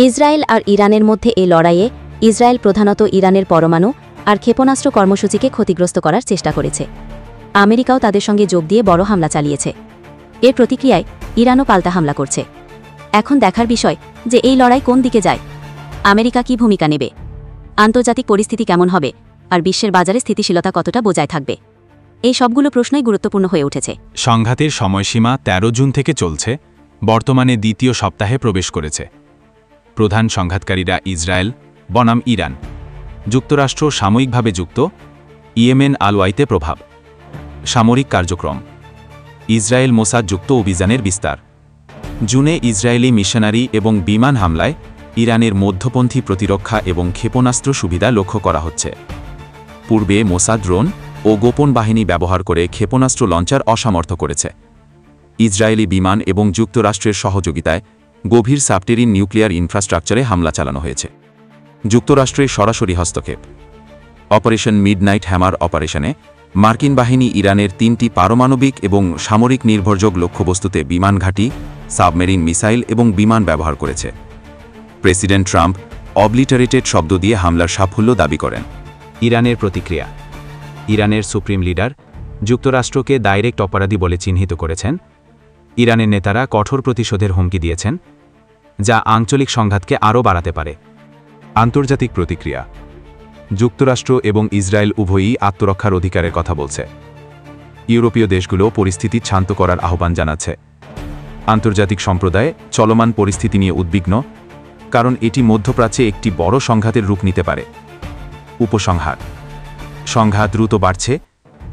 Israel আর ইরানের মধ্যে এই লড়াইয়ে ইসরায়েল প্রধানত ইরানের পরমাণু আর ক্ষেপণাস্ত্র কর্মসূচিকে ক্ষতিগ্রস্ত করার চেষ্টা করেছে। আমেরিকাও তাদের সঙ্গে যোগ দিয়ে বড় হামলা চালিয়েছে। এর প্রতিক্রিয়ায় ইরানও পাল্টা হামলা করছে। এখন দেখার বিষয় যে এই লড়াই কোন দিকে যায়, আমেরিকা কী ভূমিকা নেবে, আন্তর্জাতিক পরিস্থিতি কেমন হবে, আর বিশ্বের বাজারে স্থিতিশীলতা কতটা বজায় থাকবে। এই সবগুলো প্রশ্নই গুরুত্বপূর্ণ হয়ে উঠেছে। সংঘাতের সময়সীমা ১৩ জুন থেকে চলছে, বর্তমানে দ্বিতীয় সপ্তাহে প্রবেশ করেছে। প্রধান সংঘাতকারীরা ইসরায়েল বনাম ইরান, যুক্তরাষ্ট্র সাময়িকভাবে যুক্ত, ইয়েমেন আল-ওয়াইতে প্রভাব, সামরিক কার্যক্রম, ইসরায়েল মোসাদ যুক্ত অভিযানের বিস্তার। জুনে ইসরায়েলি মিশনারি এবং বিমান হামলায় ইরানের মধ্যপন্থী প্রতিরক্ষা এবং ক্ষেপণাস্ত্র সুবিধা লক্ষ্য করা হচ্ছে। পূর্বে মোসাদ ড্রোন ও গোপন বাহিনী ব্যবহার করে ক্ষেপণাস্ত্র লঞ্চার অসামর্থ্য করেছে। ইসরায়েলি বিমান এবং যুক্তরাষ্ট্রের সহযোগিতায় গভীর সাবটেরিন নিউক্লিয়ার ইনফ্রাস্ট্রাকচারে হামলা চালানো হয়েছে। যুক্তরাষ্ট্রের সরাসরি হস্তক্ষেপ। অপারেশন মিডনাইট হ্যামার অপারেশনে মার্কিন বাহিনী ইরানের ৩টি পারমাণবিক এবং সামরিক নির্ভরযোগ্য লক্ষ্যবস্তুতে বিমান ঘাঁটি, সাবমেরিন মিসাইল এবং বিমান ব্যবহার করেছে। প্রেসিডেন্ট ট্রাম্প অবলিটারেটেড শব্দ দিয়ে হামলার সাফল্য দাবি করেন। ইরানের প্রতিক্রিয়া। ইরানের সুপ্রিম লিডার যুক্তরাষ্ট্রকে ডাইরেক্ট অপরাধী বলে চিহ্নিত করেছেন। ইরানের নেতারা কঠোর প্রতিশোধের হুমকি দিয়েছেন, যা আঞ্চলিক সংঘাতকে আরও বাড়াতে পারে। আন্তর্জাতিক প্রতিক্রিয়া। যুক্তরাষ্ট্র এবং ইসরায়েল উভয়ই আত্মরক্ষার অধিকারের কথা বলছে। ইউরোপীয় দেশগুলো পরিস্থিতি শান্ত করার আহ্বান জানাচ্ছে। আন্তর্জাতিক সম্প্রদায় চলমান পরিস্থিতি নিয়ে উদ্বিগ্ন, কারণ এটি মধ্যপ্রাচ্যে একটি বড় সংঘাতের রূপ নিতে পারে। উপসংহার: সংঘাত দ্রুত বাড়ছে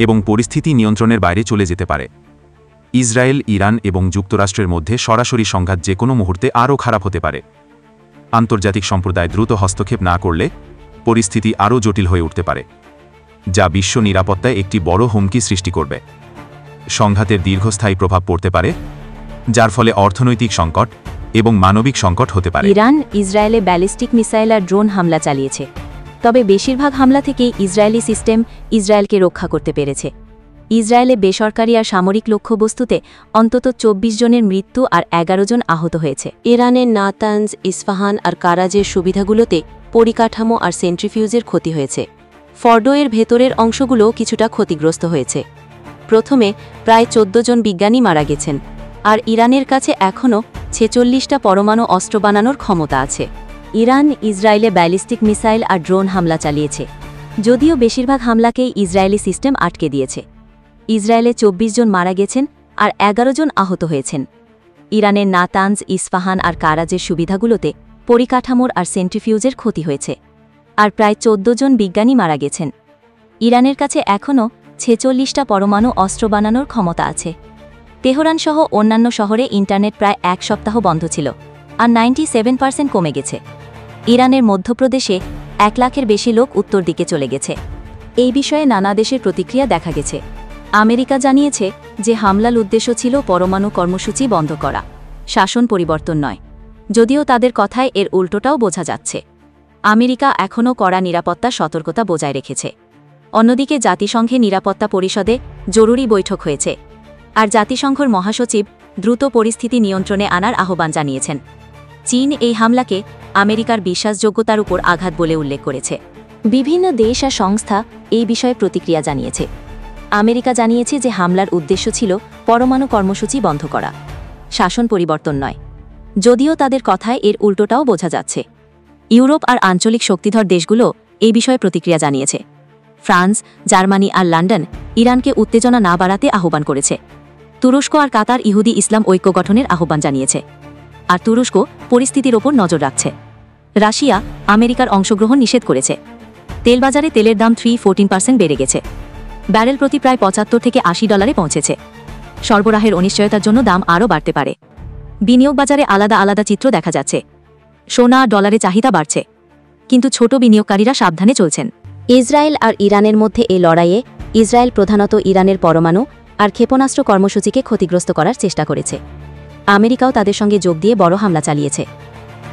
এবং পরিস্থিতি নিয়ন্ত্রণের বাইরে চলে যেতে পারে। ইসরায়েল, ইরান এবং যুক্তরাষ্ট্রের মধ্যে সরাসরি সংঘাত যে কোনো মুহূর্তে আরও খারাপ হতে পারে। আন্তর্জাতিক সম্প্রদায় দ্রুত হস্তক্ষেপ না করলে পরিস্থিতি আরও জটিল হয়ে উঠতে পারে, যা বিশ্ব নিরাপত্তায় একটি বড় হুমকি সৃষ্টি করবে। সংঘাতের দীর্ঘস্থায়ী প্রভাব পড়তে পারে, যার ফলে অর্থনৈতিক সংকট এবং মানবিক সংকট হতে পারে। ইরান ইসরায়েলে ব্যালিস্টিক মিসাইল আর ড্রোন হামলা চালিয়েছে, তবে বেশিরভাগ হামলা থেকেই ইসরায়েলি সিস্টেম ইসরায়েলকে রক্ষা করতে পেরেছে। ইসরায়েলে বেসরকারি আর সামরিক লক্ষ্যবস্তুতে অন্তত ২৪ জনের মৃত্যু আর ১১ জন আহত হয়েছে। ইরানের নাতানজ, ইস্পাহান আর কারাজের সুবিধাগুলোতে পরিকাঠামো আর সেন্ট্রিফিউজের ক্ষতি হয়েছে। ফর্ডো এর ভেতরের অংশগুলোও কিছুটা ক্ষতিগ্রস্ত হয়েছে। প্রথমে প্রায় ১৪ জন বিজ্ঞানী মারা গেছেন, আর ইরানের কাছে এখনও ৪৬টা পরমাণু অস্ত্র বানানোর ক্ষমতা আছে। ইরান ইসরায়েলে ব্যালিস্টিক মিসাইল আর ড্রোন হামলা চালিয়েছে, যদিও বেশিরভাগ হামলাকেই ইসরায়েলি সিস্টেম আটকে দিয়েছে। ইসরায়েলে ২৪ জন মারা গেছেন আর ১১ জন আহত হয়েছেন। ইরানের নাতানজ, ইস্পাহান আর কারাজের সুবিধাগুলোতে পরিকাঠামোর আর সেন্ট্রিফিউজের ক্ষতি হয়েছে, আর প্রায় ১৪ জন বিজ্ঞানী মারা গেছেন। ইরানের কাছে এখনও ৪৬টা পরমাণু অস্ত্র বানানোর ক্ষমতা আছে। তেহরান সহ অন্যান্য শহরে ইন্টারনেট প্রায় ১ সপ্তাহ বন্ধ ছিল, আর 97% কমে গেছে। ইরানের মধ্যপ্রদেশে ১ লাখের বেশি লোক উত্তর দিকে চলে গেছে। এই বিষয়ে নানা দেশের প্রতিক্রিয়া দেখা গেছে। আমেরিকা জানিয়েছে যে হামলার উদ্দেশ্য ছিল পরমাণু কর্মসূচি বন্ধ করা, শাসন পরিবর্তন নয়, যদিও তাদের কথায় এর উল্টোটাও বোঝা যাচ্ছে। আমেরিকা এখনও কড়া নিরাপত্তা সতর্কতা বজায় রেখেছে। অন্যদিকে জাতিসংঘে নিরাপত্তা পরিষদে জরুরি বৈঠক হয়েছে, আর জাতিসংঘের মহাসচিব দ্রুত পরিস্থিতি নিয়ন্ত্রণে আনার আহ্বান জানিয়েছেন। চীন এই হামলাকে আমেরিকার বিশ্বাসযোগ্যতার উপর আঘাত বলে উল্লেখ করেছে। বিভিন্ন দেশ আর সংস্থা এই বিষয়ে প্রতিক্রিয়া জানিয়েছে। আমেরিকা জানিয়েছে যে হামলার উদ্দেশ্য ছিল পরমাণু কর্মসূচি বন্ধ করা, শাসন পরিবর্তন নয়, যদিও তাদের কথায় এর উল্টোটাও বোঝা যাচ্ছে। ইউরোপ আর আঞ্চলিক শক্তিধর দেশগুলো এই বিষয়ে প্রতিক্রিয়া জানিয়েছে। ফ্রান্স, জার্মানি আর লন্ডন ইরানকে উত্তেজনা না বাড়াতে আহ্বান করেছে। তুরস্ক আর কাতার ইহুদি ইসলাম ঐক্য গঠনের আহ্বান জানিয়েছে, আর তুরস্ক পরিস্থিতির ওপর নজর রাখছে। রাশিয়া আমেরিকার অংশগ্রহণ নিষেধ করেছে। তেলবাজারে তেলের দাম 14% বেড়ে গেছে। ব্যারেল প্রতি প্রায় $৭৫ থেকে $৮০ পৌঁছেছে। সরবরাহের অনিশ্চয়তার জন্য দাম আরও বাড়তে পারে। বিনিয়োগ বাজারে আলাদা আলাদা চিত্র দেখা যাচ্ছে। সোনা আর ডলারে চাহিদা বাড়ছে, কিন্তু ছোট বিনিয়োগকারীরা সাবধানে চলছেন। ইসরায়েল আর ইরানের মধ্যে এই লড়াইয়ে ইসরায়েল প্রধানত ইরানের পরমাণু আর ক্ষেপণাস্ত্র কর্মসূচিকে ক্ষতিগ্রস্ত করার চেষ্টা করেছে। আমেরিকাও তাদের সঙ্গে যোগ দিয়ে বড় হামলা চালিয়েছে।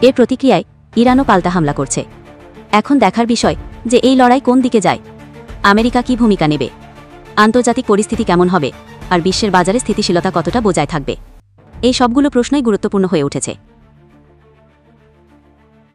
এর প্রতিক্রিয়ায় ইরানও পাল্টা হামলা করছে। এখন দেখার বিষয় যে এই লড়াই কোন দিকে যায়, আমেরিকা কী ভূমিকা নেবে, আন্তর্জাতিক পরিস্থিতি কেমন হবে, আর বিশ্বের বাজারে স্থিতিশীলতা কতটা বজায় থাকবে। এই সবগুলো প্রশ্নই গুরুত্বপূর্ণ হয়ে উঠেছে।